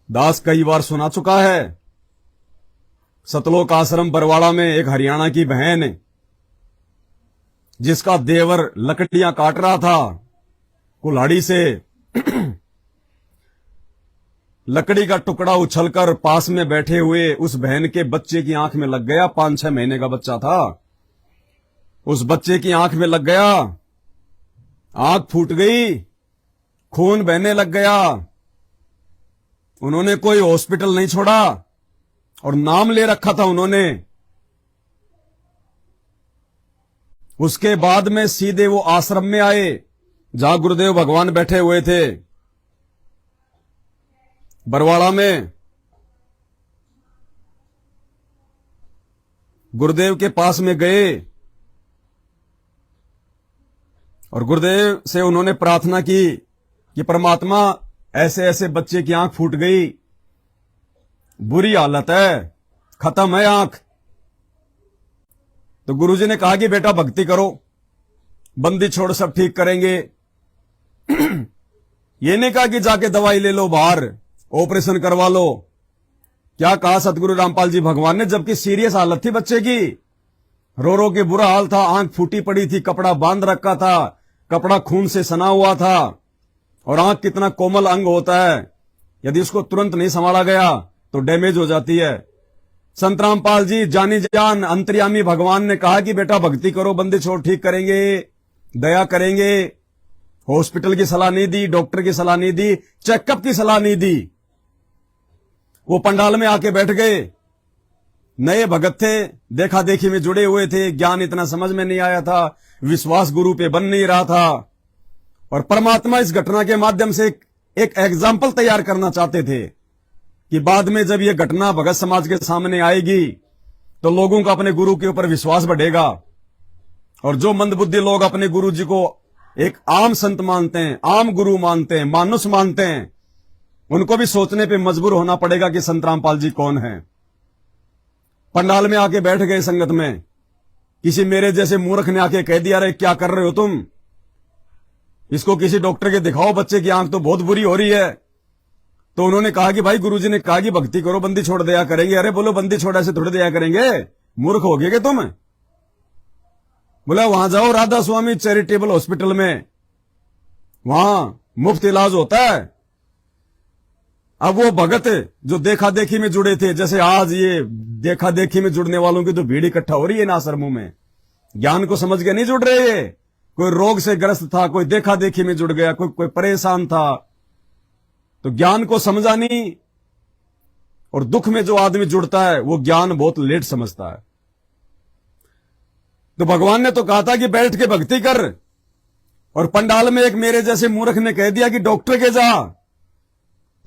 दास कई बार सुना चुका है। सतलोक आश्रम बरवाड़ा में एक हरियाणा की बहन जिसका देवर लकड़ियां काट रहा था कुल्हाड़ी से लकड़ी का टुकड़ा उछलकर पास में बैठे हुए उस बहन के बच्चे की आंख में लग गया। 5-6 महीने का बच्चा था। उस बच्चे की आंख में लग गया, आंख फूट गई, खून बहने लग गया। उन्होंने कोई हॉस्पिटल नहीं छोड़ा और नाम ले रखा था उन्होंने। उसके बाद में सीधे वो आश्रम में आए जहां गुरुदेव भगवान बैठे हुए थे बरवाड़ा में। गुरुदेव के पास में गए और गुरुदेव से उन्होंने प्रार्थना की कि परमात्मा ऐसे ऐसे बच्चे की आंख फूट गई, बुरी हालत है, खत्म है आंख। तो गुरुजी ने कहा कि बेटा भक्ति करो, बंदी छोड़, सब ठीक करेंगे। ये नहीं कहा कि जाके दवाई ले लो बाहर, ऑपरेशन करवा लो। क्या कहा सतगुरु रामपाल जी भगवान ने, जबकि सीरियस हालत थी बच्चे की, रो रो के बुरा हाल था, आंख फूटी पड़ी थी, कपड़ा बांध रखा था, कपड़ा खून से सना हुआ था। और आंख कितना कोमल अंग होता है, यदि उसको तुरंत नहीं संभाला गया तो डैमेज हो जाती है। संत रामपाल जी जानी जान अंतर्यामी भगवान ने कहा कि बेटा भक्ति करो, बंदी छोड़, ठीक करेंगे, दया करेंगे। हॉस्पिटल की सलाह नहीं दी, डॉक्टर की सलाह नहीं दी, चेकअप की सलाह नहीं दी। वो पंडाल में आके बैठ गए। नए भगत थे, देखा देखी में जुड़े हुए थे, ज्ञान इतना समझ में नहीं आया था, विश्वास गुरु पे बन नहीं रहा था। और परमात्मा इस घटना के माध्यम से एक एग्जाम्पल तैयार करना चाहते थे कि बाद में जब यह घटना भगत समाज के सामने आएगी तो लोगों का अपने गुरु के ऊपर विश्वास बढ़ेगा। और जो मंदबुद्धि लोग अपने गुरु जी को एक आम संत मानते हैं, आम गुरु मानते हैं, मानुष मानते हैं, उनको भी सोचने पे मजबूर होना पड़ेगा कि संत रामपाल जी कौन है। पंडाल में आके बैठ गए संगत में। किसी मेरे जैसे मूर्ख ने आके कह दिया, अरे क्या कर रहे हो तुम, इसको किसी डॉक्टर के दिखाओ, बच्चे की आंख तो बहुत बुरी हो रही है। तो उन्होंने कहा कि भाई गुरुजी ने कहा कि भक्ति करो, बंदी छोड़ दिया करेंगे। अरे बोलो बंदी छोड़ ऐसे थोड़े दिया करेंगे, मूर्ख हो गए तुम। बोला वहां जाओ राधा स्वामी चैरिटेबल हॉस्पिटल में, वहां मुफ्त इलाज होता है। अब वो भगत जो देखा देखी में जुड़े थे, जैसे आज ये देखा देखी में जुड़ने वालों की तो भीड़ इकट्ठा हो रही है इन आश्रमों में, ज्ञान को समझ के नहीं जुड़ रहे। ये कोई रोग से ग्रस्त था, कोई देखा देखी में जुड़ गया, कोई परेशान था, तो ज्ञान को समझा नहीं। और दुख में जो आदमी जुड़ता है वो ज्ञान बहुत लेट समझता है। तो भगवान ने तो कहा था कि बैठ के भक्ति कर, और पंडाल में एक मेरे जैसे मूर्ख ने कह दिया कि डॉक्टर के जा।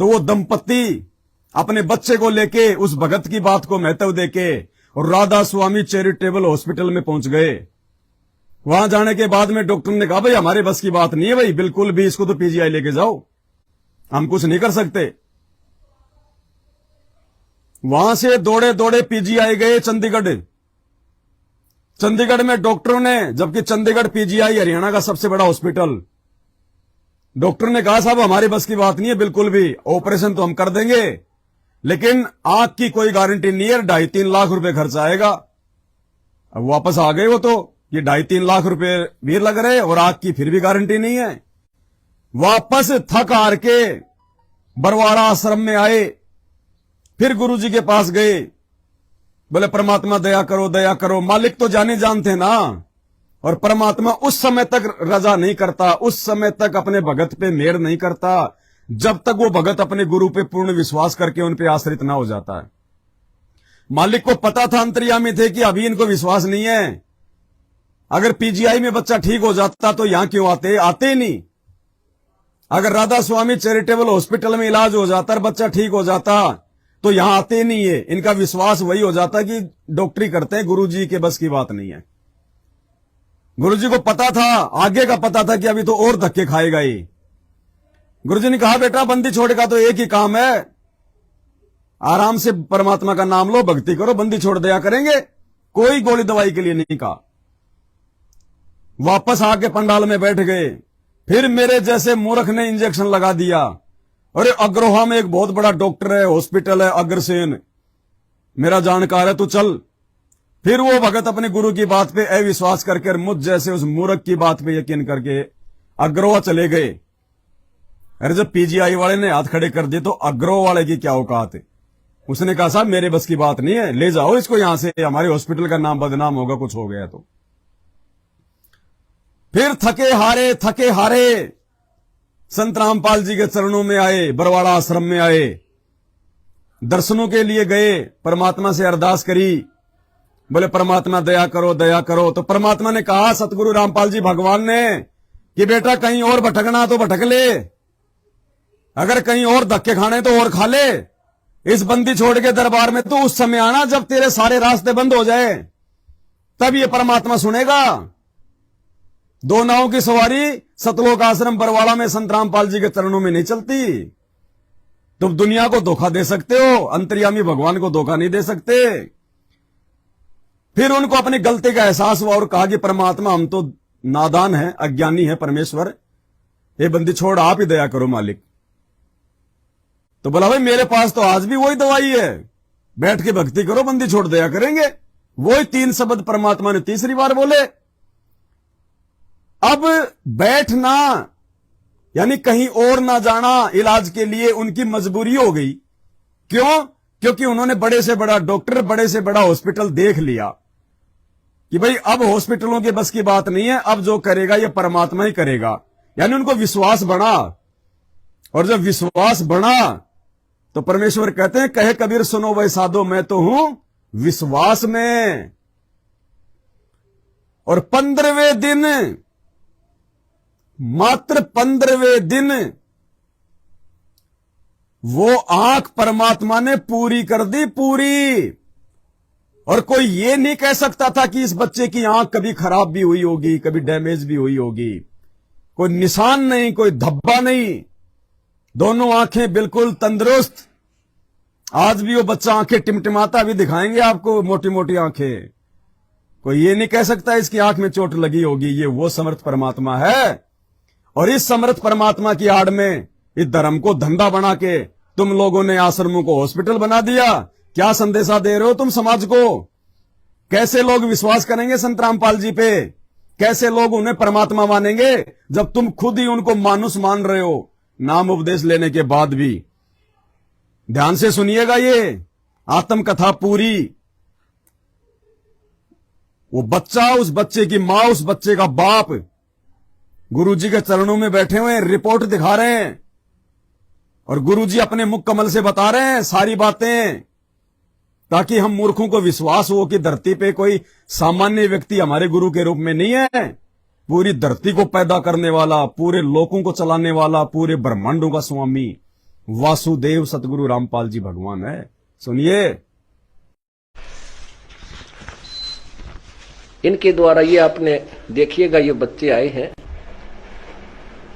तो वो दंपत्ति अपने बच्चे को लेके उस भगत की बात को महत्व देके और राधा स्वामी चैरिटेबल हॉस्पिटल में पहुंच गए। वहां जाने के बाद में डॉक्टर ने कहा भाई हमारे बस की बात नहीं है भाई, बिल्कुल भी, इसको तो पीजीआई लेके जाओ, हम कुछ नहीं कर सकते। वहां से दौड़े दौड़े पीजीआई गए चंडीगढ़। चंडीगढ़ में डॉक्टरों ने, जबकि चंडीगढ़ पीजीआई हरियाणा का सबसे बड़ा हॉस्पिटल, डॉक्टर ने कहा साहब हमारी बस की बात नहीं है बिल्कुल भी, ऑपरेशन तो हम कर देंगे लेकिन आंख की कोई गारंटी नहीं है, 2.5-3 लाख रुपए खर्च आएगा। अब वापस आ गए वो तो, ये 2.5-3 लाख रुपए भी लग रहे और आंख की फिर भी गारंटी नहीं है। वापस थक हार के बरवाड़ा आश्रम में आए, फिर गुरुजी के पास गए, बोले परमात्मा दया करो, दया करो। मालिक तो जाने जानते ना, और परमात्मा उस समय तक रजा नहीं करता, उस समय तक अपने भगत पे मेहर नहीं करता जब तक वो भगत अपने गुरु पे पूर्ण विश्वास करके उन पे आश्रित ना हो जाता है। मालिक को पता था, अंतर्यामी थे कि अभी इनको विश्वास नहीं है। अगर पीजीआई में बच्चा ठीक हो जाता तो यहां क्यों आते, आते नहीं। अगर राधा स्वामी चैरिटेबल हॉस्पिटल में इलाज हो जाता और बच्चा ठीक हो जाता तो यहां आते नहीं है। इनका विश्वास वही हो जाता कि डॉक्टरी करते हैं, गुरुजी के बस की बात नहीं है। गुरुजी को पता था, आगे का पता था कि अभी तो और धक्के खाएगा ये। गुरुजी ने कहा बेटा बंदी छोड़ेगा तो एक ही काम है, आराम से परमात्मा का नाम लो, भक्ति करो, बंदी छोड़ दिया करेंगे, कोई गोली दवाई के लिए नहीं कहा। वापस आके पंडाल में बैठ गए। फिर मेरे जैसे मूर्ख ने इंजेक्शन लगा दिया अरे अग्रोहा में एक बहुत बड़ा डॉक्टर है, हॉस्पिटल है अग्रसेन, मेरा जानकार है, तू चल। फिर वो भगत अपने गुरु की बात पे अविश्वास करके और मुझ जैसे उस मूर्ख की बात पे यकीन करके अग्रोहा चले गए। अरे जब पीजीआई वाले ने हाथ खड़े कर दिए तो अग्रोहा वाले की क्या औकात है। उसने कहा साहब मेरे बस की बात नहीं है, ले जाओ इसको यहां से, हमारे हॉस्पिटल का नाम बदनाम होगा, कुछ हो गया तो। फिर थके हारे संत रामपाल जी के चरणों में आए, बरवाड़ा आश्रम में आए, दर्शनों के लिए गए, परमात्मा से अरदास करी, बोले परमात्मा दया करो दया करो। तो परमात्मा ने कहा सतगुरु रामपाल जी भगवान ने कि बेटा कहीं और भटकना तो भटक ले, अगर कहीं और धक्के खाने तो और खा ले, इस बंदी छोड़ के दरबार में तो उस समय आना जब तेरे सारे रास्ते बंद हो जाए, तब ये परमात्मा सुनेगा। दो नावों की सवारी सतलोक आश्रम बरवाड़ा में संत रामपाल जी के चरणों में नहीं चलती। तुम दुनिया को धोखा दे सकते हो, अंतर्यामी भगवान को धोखा नहीं दे सकते। फिर उनको अपनी गलती का एहसास हुआ और कहा कि परमात्मा हम तो नादान हैं, अज्ञानी है परमेश्वर, ये बंदी छोड़, आप ही दया करो मालिक। तो बोला भाई मेरे पास तो आज भी वही दवाई है, बैठ के भक्ति करो, बंदी छोड़ दया करेंगे। वही 3 शब्द परमात्मा ने तीसरी बार बोले। अब बैठना यानी कहीं और ना जाना इलाज के लिए उनकी मजबूरी हो गई। क्यों? क्योंकि उन्होंने बड़े से बड़ा डॉक्टर, बड़े से बड़ा हॉस्पिटल देख लिया कि भाई अब हॉस्पिटलों के बस की बात नहीं है, अब जो करेगा ये परमात्मा ही करेगा। यानी उनको विश्वास बढ़ा, और जब विश्वास बढ़ा तो परमेश्वर कहते हैं कहे कबीर सुनो वै साधो मैं तो हूं विश्वास में। और 15वें दिन, मात्र 15वें दिन वो आंख परमात्मा ने पूरी कर दी, पूरी। और कोई ये नहीं कह सकता था कि इस बच्चे की आंख कभी खराब भी हुई होगी, कभी डैमेज भी हुई होगी। कोई निशान नहीं, कोई धब्बा नहीं, दोनों आंखें बिल्कुल तंदुरुस्त। आज भी वो बच्चा आंखें टिमटिमाता भी दिखाएंगे आपको, मोटी मोटी आंखें। कोई ये नहीं कह सकता इसकी आंख में चोट लगी होगी। ये वो समर्थ परमात्मा है। और इस समर्थ परमात्मा की आड़ में इस धर्म को धंधा बना के तुम लोगों ने आश्रमों को हॉस्पिटल बना दिया। क्या संदेशा दे रहे हो तुम समाज को? कैसे लोग विश्वास करेंगे संत रामपाल जी पे? कैसे लोग उन्हें परमात्मा मानेंगे जब तुम खुद ही उनको मानुष मान रहे हो, नाम उपदेश लेने के बाद भी? ध्यान से सुनिएगा ये आत्मकथा पूरी। वो बच्चा, उस बच्चे की मां, उस बच्चे का बाप गुरुजी के चरणों में बैठे हुए हैं, रिपोर्ट दिखा रहे हैं, और गुरुजी अपने मुख कमल से बता रहे हैं सारी बातें, ताकि हम मूर्खों को विश्वास हो कि धरती पे कोई सामान्य व्यक्ति हमारे गुरु के रूप में नहीं है। पूरी धरती को पैदा करने वाला, पूरे लोकों को चलाने वाला, पूरे ब्रह्मांडों का स्वामी वासुदेव सतगुरु रामपाल जी भगवान है। सुनिए, इनके द्वारा ये आपने देखिएगा, ये बच्चे आए हैं,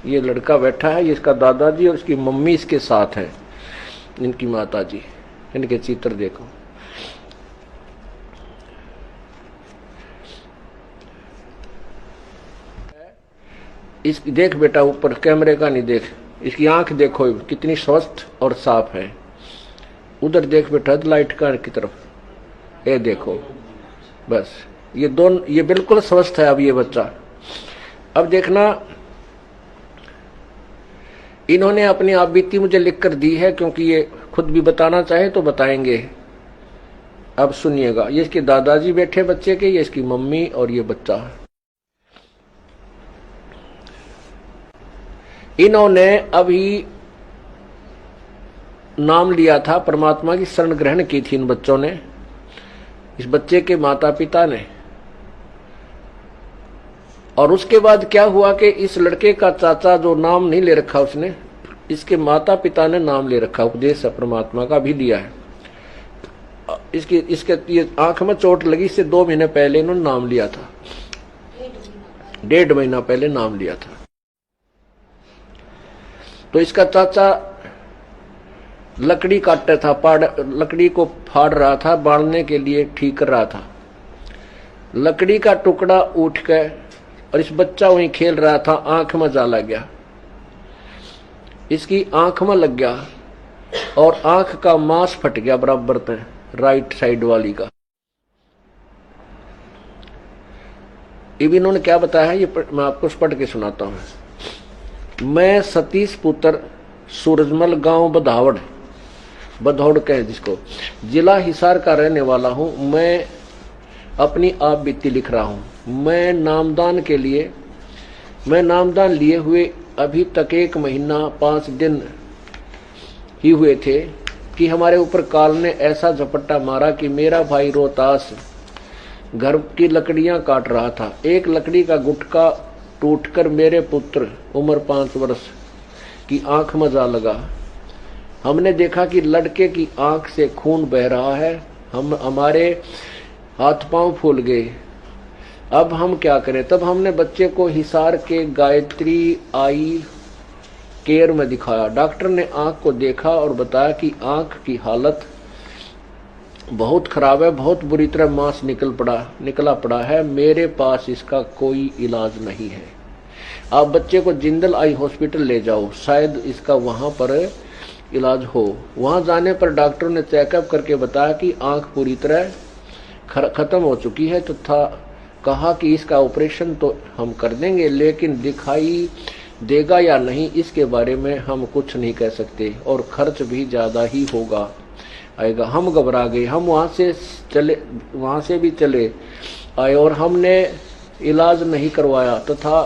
ये लड़का बैठा है, ये इसका दादाजी और इसकी मम्मी इसके साथ है, इनकी माता जी। इनके चित्र देखो, इस देख बेटा, ऊपर कैमरे का नहीं देख, इसकी आंख देखो कितनी स्वस्थ और साफ है। उधर देख बेटा लाइट का की तरफ, ये देखो, बस ये दोनों, ये बिल्कुल स्वस्थ है अब ये बच्चा। अब देखना, इन्होंने अपनी आप बीती मुझे लिखकर दी है, क्योंकि ये खुद भी बताना चाहे तो बताएंगे। अब सुनिएगा, ये इसके दादाजी बैठे बच्चे के, ये इसकी मम्मी और ये बच्चा। इन्होंने अभी नाम लिया था, परमात्मा की शरण ग्रहण की थी इन बच्चों ने, इस बच्चे के माता पिता ने। और उसके बाद क्या हुआ कि इस लड़के का चाचा जो नाम नहीं ले रखा उसने, इसके माता पिता ने नाम ले रखा, उपदेश परमात्मा का भी दिया है। इसके ये आंख में चोट लगी, इससे 2 महीने पहले इन्होंने नाम लिया था, 1.5 महीना पहले नाम लिया था। तो इसका चाचा लकड़ी काटता था, लकड़ी को फाड़ रहा था, बांधने के लिए ठीक कर रहा था। लकड़ी का टुकड़ा उठ गया और इस बच्चा वहीं खेल रहा था, आंख में जाला गया। इसकी आंख में लग गया और आंख का मांस फट गया बराबर पे, राइट साइड वाली का। अब इन्होंने क्या बताया है, ये मैं आपको पढ़ के सुनाता हूं। मैं सतीश पुत्र सूरजमल, गांव बधौड़ कहे जिसको, जिला हिसार का रहने वाला हूं। मैं अपनी आप बीती लिख रहा हूं। मैं नामदान लिए हुए अभी तक 1 महीना 5 दिन ही हुए थे कि हमारे ऊपर काल ने ऐसा झपट्टा मारा कि मेरा भाई रोहतास घर की लकड़ियां काट रहा था। एक लकड़ी का गुटका टूटकर मेरे पुत्र उम्र 5 वर्ष की आंख में जा लगा। हमने देखा कि लड़के की आंख से खून बह रहा है। हमारे हाथ पांव फूल गए। अब हम क्या करें? तब हमने बच्चे को हिसार के गायत्री आई केयर में दिखाया। डॉक्टर ने आंख को देखा और बताया कि आंख की हालत बहुत खराब है, बहुत बुरी तरह मांस निकला पड़ा है। मेरे पास इसका कोई इलाज नहीं है। आप बच्चे को जिंदल आई हॉस्पिटल ले जाओ, शायद इसका वहां पर इलाज हो। वहां जाने पर डॉक्टर ने चेकअप करके बताया कि आंख पूरी तरह खत्म हो चुकी है तथा कहा कि इसका ऑपरेशन तो हम कर देंगे, लेकिन दिखाई देगा या नहीं इसके बारे में हम कुछ नहीं कह सकते और खर्च भी ज्यादा ही आएगा। हम घबरा गए। हम वहां से भी चले आए और हमने इलाज नहीं करवाया तथा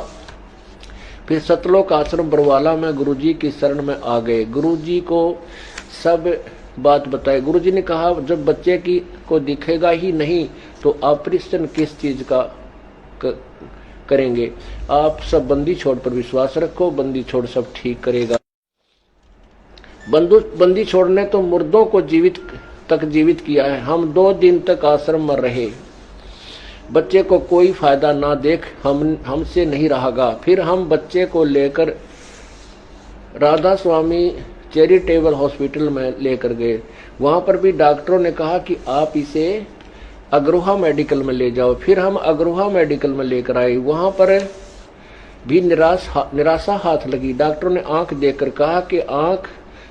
फिर सतलोक आश्रम बरवाला में गुरुजी की शरण में आ गए। गुरुजी को सब बात बताई। गुरुजी ने कहा जब बच्चे को दिखेगा ही नहीं तो ऑपरेशन किस चीज का करेंगे? आप सब बंदी छोड़ पर विश्वास रखो, बंदी छोड़ सब ठीक करेगा। बंदी छोड़ ने तो मुर्दों को जीवित किया है। हम 2 दिन तक आश्रम में रहे। बच्चे को कोई फायदा ना देख हमसे नहीं रहागा। फिर हम बच्चे को लेकर राधा स्वामी चैरिटेबल हॉस्पिटल में लेकर गए। वहां पर भी डॉक्टरों ने कहा कि आप इसे अग्रोहा मेडिकल में ले जाओ। फिर हम अग्रोहा मेडिकल में लेकर आए। वहां पर भी निराशा हाथ लगी। डॉक्टरों ने आंख देखकर कहा कि आंख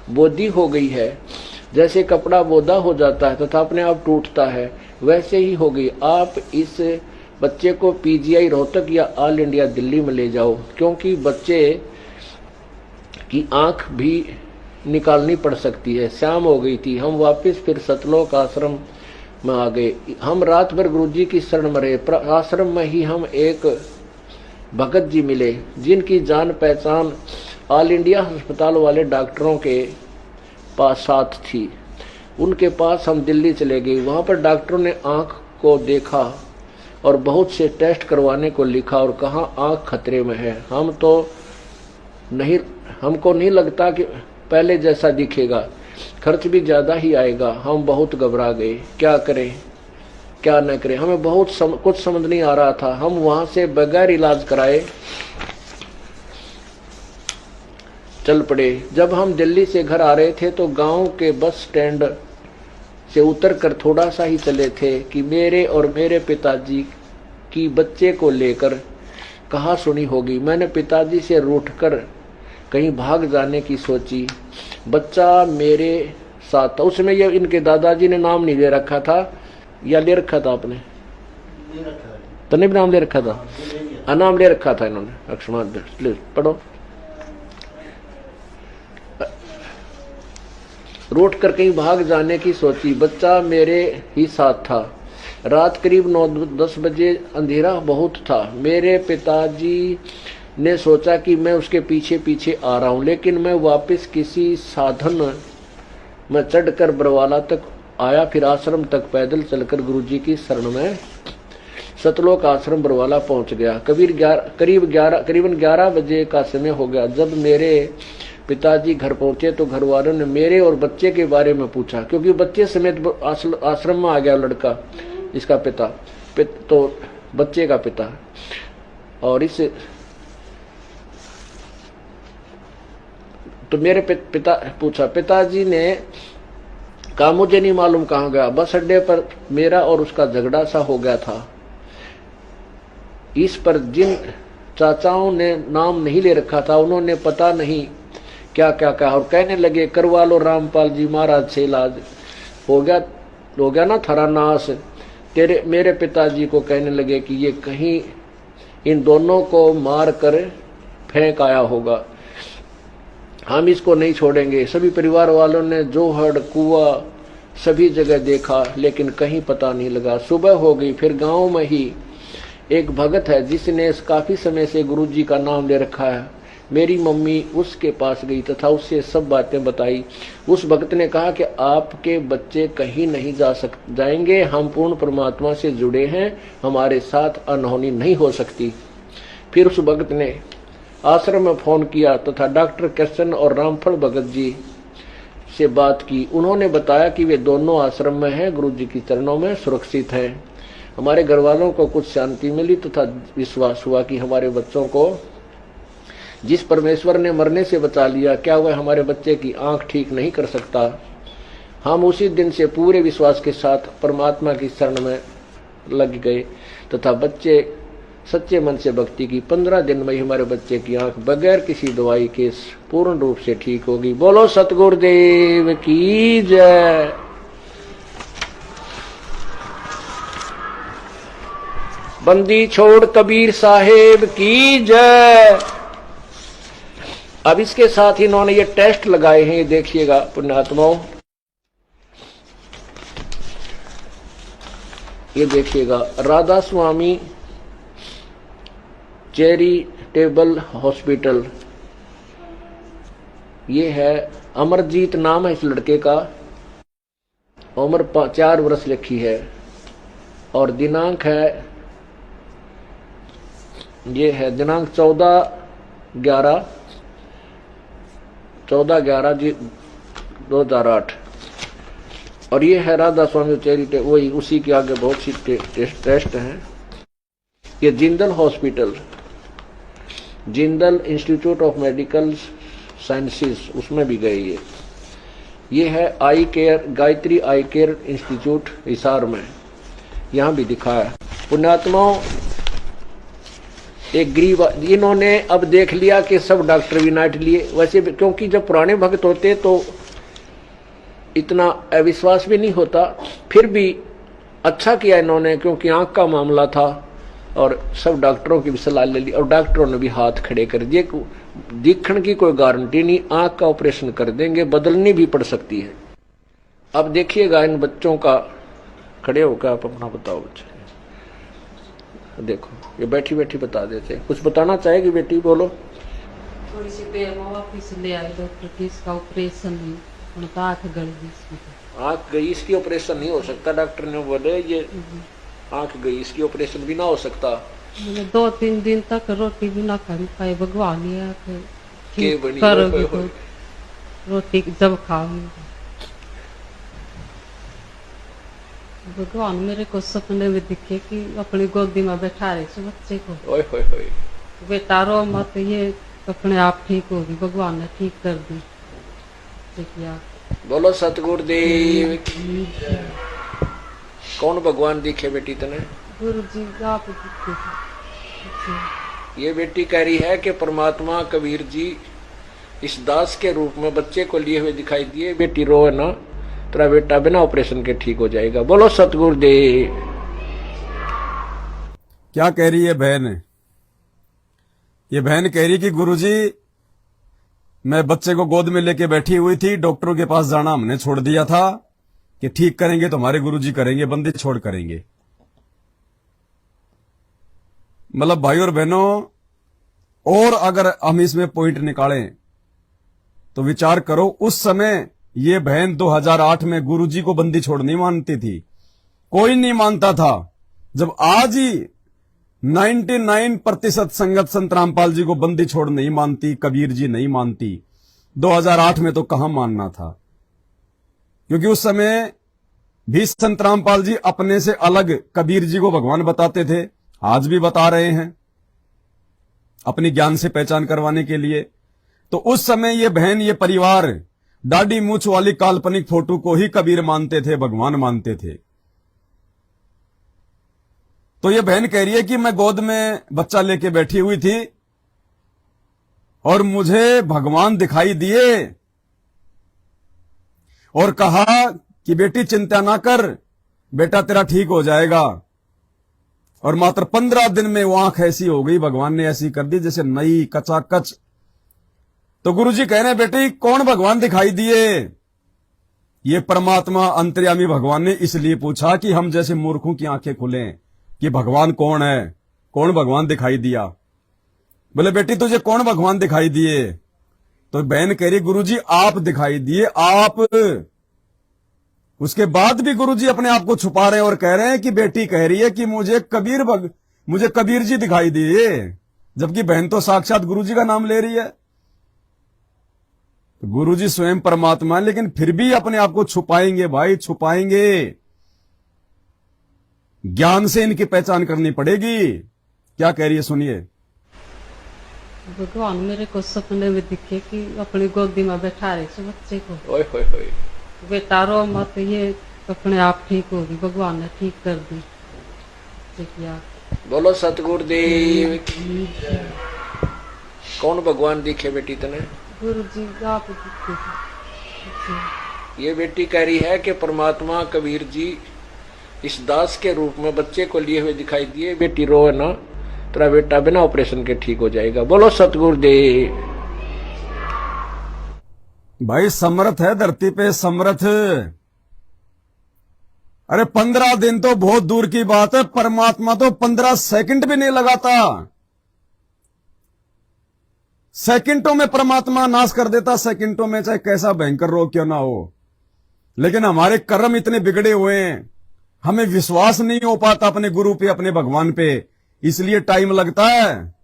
बोदी हो गई है, जैसे कपड़ा बोदा हो जाता है तथा अपने आप टूटता है, वैसे ही हो गई। आप इस बच्चे को पीजीआई रोहतक या ऑल इंडिया दिल्ली में ले जाओ, क्योंकि बच्चे की आंख भी निकालनी पड़ सकती है। शाम हो गई थी। हम वापस फिर सतलोक आश्रम में आ गए। हम रात भर गुरुजी की शरण में रहे। आश्रम में ही हम एक भगत जी मिले, जिनकी जान पहचान ऑल इंडिया अस्पताल वाले डॉक्टरों के पास साथ थी। उनके पास हम दिल्ली चले गए। वहां पर डॉक्टरों ने आंख को देखा और बहुत से टेस्ट करवाने को लिखा और कहा आंख खतरे में है। हमको नहीं लगता कि पहले जैसा दिखेगा, खर्च भी ज्यादा ही आएगा। हम बहुत घबरा गए, क्या करें क्या न करें। हमें कुछ समझ नहीं आ रहा था। हम वहां से बगैर इलाज कराए चल पड़े। जब हम दिल्ली से घर आ रहे थे तो गांव के बस स्टैंड से उतरकर थोड़ा सा ही चले थे कि मेरे और मेरे पिताजी की बच्चे को लेकर कहा सुनी होगी। मैंने पिताजी से रूठकर कहीं भाग जाने की सोची। बच्चा मेरे साथ था। उसमें ये इनके दादाजी ने नाम नहीं ले रखा था, या ले रखा था आपने? तो नहीं नाम ले रखा था, नाम ले रखा था इन्होंने। अक्षमात पढ़ो। रूठ कर कहीं भाग जाने की सोची। बच्चा मेरे ही साथ था। रात करीब 9-10 बजे, अंधेरा बहुत था। मेरे पिताजी ने सोचा कि मैं उसके पीछे पीछे आ रहा हूं, लेकिन मैं वापस किसी साधन में चढ़कर बरवाला तक आया। फिर आश्रम तक पैदल चलकर गुरुजी की शरण में सतलोक आश्रम बरवाला पहुंच गया। करीबन 11 बजे का समय हो गया। जब मेरे पिताजी घर पहुंचे तो घर वालों ने मेरे और बच्चे के बारे में पूछा, क्योंकि बच्चे समेत आश्रम में आ गया लड़का, इसका पिता तो बच्चे का पिता। और इस तो मेरे पिता पूछा। पिताजी ने कहा मुझे नहीं मालूम कहाँ गया। बस अड्डे पर मेरा और उसका झगड़ा सा हो गया था। इस पर जिन चाचाओं ने नाम नहीं ले रखा था, उन्होंने पता नहीं क्या क्या क्या, और कहने लगे करवा लो रामपाल जी महाराज से इलाज, हो गया ना थारा नाश। तेरे मेरे पिताजी को कहने लगे कि ये कहीं इन दोनों को मार कर फेंक आया होगा, हम इसको नहीं छोड़ेंगे। सभी परिवार वालों ने जोहड़ कुआ सभी जगह देखा, लेकिन कहीं पता नहीं लगा। सुबह हो गई, फिर गांव में ही एक भगत है जिसने काफी समय से गुरुजी का नाम ले रखा है। मेरी मम्मी उसके पास गई तथा उससे सब बातें बताई। उस भक्त ने कहा कि आपके बच्चे कहीं नहीं जाएंगे, हम पूर्ण परमात्मा से जुड़े हैं, हमारे साथ अनहोनी नहीं हो सकती। फिर उस भक्त ने आश्रम में फोन किया तथा डॉक्टर कृष्ण और रामफल भगत जी से बात की। उन्होंने बताया कि वे दोनों आश्रम में हैं, गुरु जी के चरणों में सुरक्षित हैं। हमारे घर वालों को कुछ शांति मिली तथा विश्वास हुआ कि हमारे बच्चों को जिस परमेश्वर ने मरने से बचा लिया, क्या वह हमारे बच्चे की आंख ठीक नहीं कर सकता। हम उसी दिन से पूरे विश्वास के साथ परमात्मा की शरण में लग गए तथा बच्चे सच्चे मन से भक्ति की। 15 दिन में हमारे बच्चे की आंख बगैर किसी दवाई के पूर्ण रूप से ठीक होगी। बोलो सतगुरुदेव की जय। बंदी छोड़ कबीर साहेब की जय। अब इसके साथ ही इन्होंने ये टेस्ट लगाए हैं, ये देखिएगा पुण्यात्माओं, ये देखिएगा राधा स्वामी चैरिटेबल हॉस्पिटल, ये है अमरजीत नाम है इस लड़के का, उम्र 4 वर्ष लिखी है और दिनांक है, ये है दिनांक 14/11 जी 2008 और ये है राधा स्वामी चैरिटेबल, वही उसी के आगे बहुत सी टेस्ट हैं। ये Jindal hospital, Jindal institute of medical sciences, उसमें भी गए ये है आई केयर, गायत्री आई केयर इंस्टीट्यूट हिसार में, यहां भी दिखाया। पुण्यात्माओं, एक गरीब, इन्होंने अब देख लिया कि सब डॉक्टर विनाट लिए, वैसे भी क्योंकि जब पुराने भक्त होते तो इतना अविश्वास भी नहीं होता, फिर भी अच्छा किया इन्होंने, क्योंकि आंख का मामला था और सब डॉक्टरों की भी सलाह ले ली और डॉक्टरों ने भी हाथ खड़े कर दिए। दिखने की कोई गारंटी नहीं, आंख का ऑपरेशन कर देंगे, बदलनी भी पड़ सकती है। अब देखिएगा इन बच्चों का, खड़े होकर आप अपना बताओ बच्चे, देखो ये बैठी बैठी बता देते। कुछ बताना चाहेगी बेटी, बोलो। थोड़ी सी देर में वापिस ले आए डॉक्टर की, इसका ऑपरेशन नहीं, उनका आंख गड़ गई इसमें। आंख गई, इसकी ऑपरेशन नहीं हो सकता, डॉक्टर ने बोले ये आंख गई, इसकी ऑपरेशन भी ना हो सकता। 2-3 दिन तक रोटी भी ना खा पाए, भगवान ये के बनी करोगे तो रोटी जब खाओगे। भगवान मेरे को सपने में दिखे कि अपनी गोदी में बैठा रहे थे बच्चे को, ओए होए होए, बेटा रो मत, ये अपने आप ठीक होगी, भगवान ने ठीक कर दी। देखिए बोलो सतगुरुदेव। कौन भगवान दिखे बेटी तने? गुरु जी आप दिखे। ये बेटी कह रही है कि परमात्मा कबीर जी इस दास के रूप में बच्चे को लिए हुए दिखाई दिए। बेटी रो है ना, तेरा बेटा बिना ऑपरेशन के ठीक हो जाएगा। बोलो सतगुरुदेव। क्या कह रही है बहन? ये बहन कह रही कि गुरुजी मैं बच्चे को गोद में लेके बैठी हुई थी, डॉक्टरों के पास जाना हमने छोड़ दिया था कि ठीक करेंगे तो हमारे गुरुजी करेंगे, बंदी छोड़ करेंगे। मतलब भाई और बहनों, और अगर हम इसमें पॉइंट निकालें तो विचार करो, उस समय ये बहन 2008 में गुरुजी को बंदी छोड़ नहीं मानती थी, कोई नहीं मानता था। जब आज ही 99% संगत संत रामपाल जी को बंदी छोड़ नहीं मानती, कबीर जी नहीं मानती, 2008 में तो कहां मानना था। क्योंकि उस समय भी संत रामपाल जी अपने से अलग कबीर जी को भगवान बताते थे, आज भी बता रहे हैं अपनी ज्ञान से पहचान करवाने के लिए। तो उस समय ये बहन, ये परिवार दाढ़ी मूछ वाली काल्पनिक फोटो को ही कबीर मानते थे, भगवान मानते थे। तो ये बहन कह रही है कि मैं गोद में बच्चा लेके बैठी हुई थी और मुझे भगवान दिखाई दिए और कहा कि बेटी चिंता ना कर, बेटा तेरा ठीक हो जाएगा। और मात्र 15 दिन में वो आंख ऐसी हो गई, भगवान ने ऐसी कर दी जैसे नई कचाकच। तो गुरुजी कह रहे हैं बेटी कौन भगवान दिखाई दिए? ये परमात्मा अंतर्यामी भगवान ने इसलिए पूछा कि हम जैसे मूर्खों की आंखें खुलें कि भगवान कौन है, कौन भगवान दिखाई दिया। बोले बेटी तुझे कौन भगवान दिखाई दिए? तो बहन कह रही गुरुजी आप दिखाई दिए, आप। उसके बाद भी गुरुजी अपने आप को छुपा रहे हैं और कह रहे हैं कि बेटी कह रही है कि मुझे कबीर जी दिखाई दिए, जबकि बहन तो साक्षात गुरुजी का नाम ले रही है। तो गुरुजी स्वयं परमात्मा है, लेकिन फिर भी अपने आप को छुपाएंगे भाई, छुपाएंगे। ज्ञान से इनकी पहचान करनी पड़ेगी। क्या कह रही है सुनिए। भगवान मेरे को सपने में दिखे कि अपनी गोदी में बैठा रहे थे बच्चे को। ओए होए होए। बेटा रो मत, ये अपने आप ठीक होगी, भगवान ने ठीक कर दी। देखिए बोलो सतगुरुदेव की। कौन भगवान दिखे बेटी तने? गुरु जी आप दिखे। ये बेटी कह रही है कि परमात्मा कबीर जी इस दास के रूप में बच्चे को लिए हुए दिखाई दिए। बेटी रो ना, तेरा बेटा बिना ऑपरेशन के ठीक हो जाएगा। बोलो सतगुरुदेव। भाई समर्थ है धरती पे, समर्थ। अरे 15 दिन तो बहुत दूर की बात है, परमात्मा तो 15 सेकंड भी नहीं लगाता। सेकंडों में परमात्मा नाश कर देता, सेकंडों में, चाहे कैसा भयंकर रोग क्यों ना हो। लेकिन हमारे कर्म इतने बिगड़े हुए हैं, हमें विश्वास नहीं हो पाता अपने गुरु पे, अपने भगवान पे, इसलिए टाइम लगता है।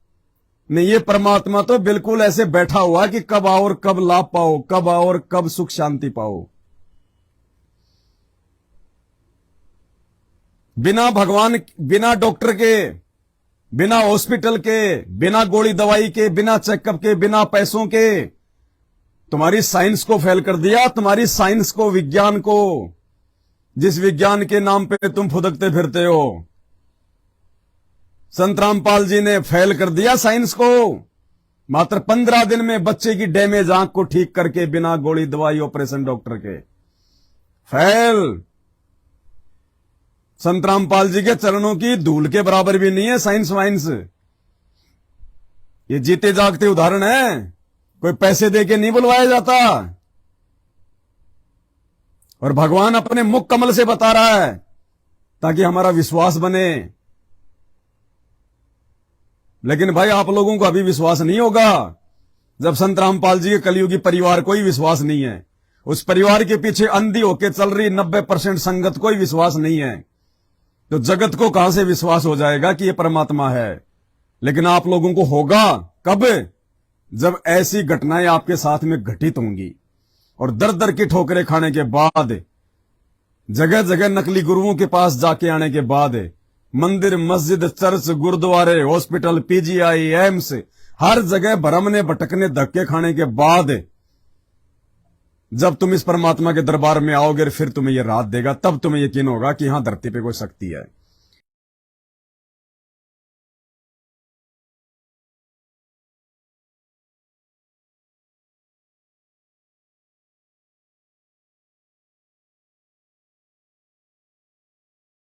नहीं, ये परमात्मा तो बिल्कुल ऐसे बैठा हुआ कि कब आओ और कब लाभ पाओ, कब आओ और कब सुख शांति पाओ। बिना भगवान, बिना डॉक्टर के, बिना हॉस्पिटल के, बिना गोली दवाई के, बिना चेकअप के, बिना पैसों के तुम्हारी साइंस को फेल कर दिया। तुम्हारी साइंस को, विज्ञान को, जिस विज्ञान के नाम पे तुम फुदकते फिरते हो, संत रामपाल जी ने फेल कर दिया साइंस को। मात्र 15 दिन में बच्चे की डैमेज आंख को ठीक करके, बिना गोली दवाई ऑपरेशन डॉक्टर के, फेल। संत रामपाल जी के चरणों की धूल के बराबर भी नहीं है साइंस वाइंस। ये जीते जागते उदाहरण है, कोई पैसे देके नहीं बुलवाया जाता। और भगवान अपने मुख कमल से बता रहा है ताकि हमारा विश्वास बने। लेकिन भाई आप लोगों को अभी विश्वास नहीं होगा जब संत रामपाल जी के कलयुगी परिवार को ही विश्वास नहीं है। उस परिवार के पीछे अंधी होके चल रही 90% संगत को ही विश्वास नहीं है, तो जगत को कहां से विश्वास हो जाएगा कि ये परमात्मा है। लेकिन आप लोगों को होगा कब? जब ऐसी घटनाएं आपके साथ में घटित होंगी और दर दर की ठोकरें खाने के बाद, जगह जगह नकली गुरुओं के पास जाके आने के बाद, मंदिर, मस्जिद, चर्च, गुरुद्वारे, हॉस्पिटल, पीजीआई, एम्स, हर जगह भरमने भटकने धक्के खाने के बाद जब तुम इस परमात्मा के दरबार में आओगे, फिर तुम्हें यह रात देगा, तब तुम्हें यकीन होगा कि हां धरती पे कोई शक्ति है।